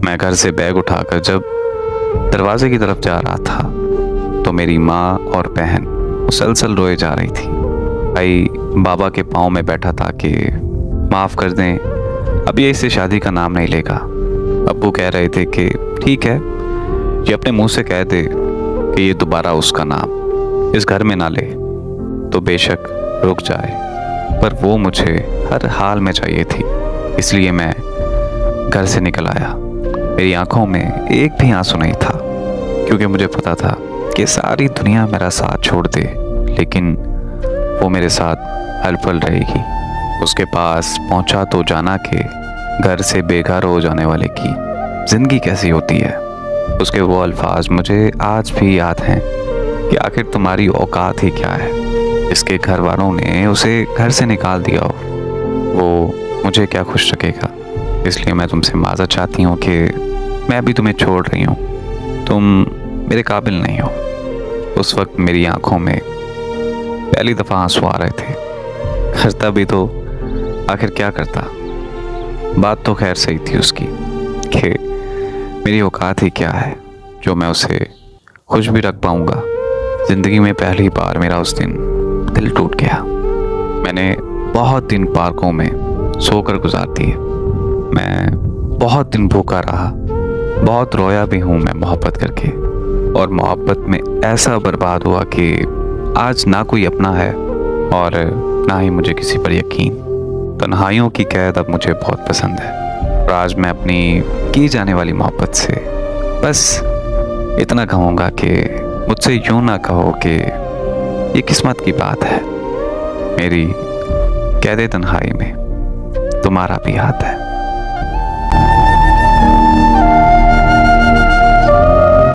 मैं घर से बैग उठाकर जब दरवाजे की तरफ जा रहा था तो मेरी माँ और बहन मुसलसल रोए जा रही थी। भाई बाबा के पाँव में बैठा था कि माफ़ कर दें, अब ये इससे शादी का नाम नहीं लेगा। अब्बू कह रहे थे कि ठीक है, ये अपने मुंह से कह दे कि ये दोबारा उसका नाम इस घर में ना ले तो बेशक रुक जाए, पर वो मुझे हर हाल में चाहिए थी। इसलिए मैं घर से निकल आया। मेरी आंखों में एक भी आंसू नहीं था, क्योंकि मुझे पता था कि सारी दुनिया मेरा साथ छोड़ दे लेकिन वो मेरे साथ हल पल रहेगी। उसके पास पहुंचा तो जाना के घर से बेघर हो जाने वाले की ज़िंदगी कैसी होती है। उसके वो अल्फाज मुझे आज भी याद हैं कि आखिर तुम्हारी औकात ही क्या है। इसके घर वालों ने उसे घर से निकाल दिया हो, वो मुझे क्या खुश रखेगा। इसलिए मैं तुमसे माज़रत चाहती हूँ कि मैं भी तुम्हें छोड़ रही हूँ, तुम मेरे काबिल नहीं हो। उस वक्त मेरी आंखों में पहली दफ़ा आंसू आ रहे थे। करता भी तो आखिर क्या करता। बात तो खैर सही थी उसकी कि मेरी औकात ही क्या है जो मैं उसे खुश भी रख पाऊँगा। ज़िंदगी में पहली बार मेरा उस दिन दिल टूट गया। मैंने बहुत दिन पार्कों में सोकर गुजार दिए। मैं बहुत दिन भूखा रहा, बहुत रोया भी हूँ मैं मोहब्बत करके, और मोहब्बत में ऐसा बर्बाद हुआ कि आज ना कोई अपना है और ना ही मुझे किसी पर यकीन। तन्हाइयों की कैद अब मुझे बहुत पसंद है, और आज मैं अपनी की जाने वाली मोहब्बत से बस इतना कहूँगा कि मुझसे यूँ ना कहो कि ये किस्मत की बात है। मेरी कैद तन्हाई में तुम्हारा भी हाथ है।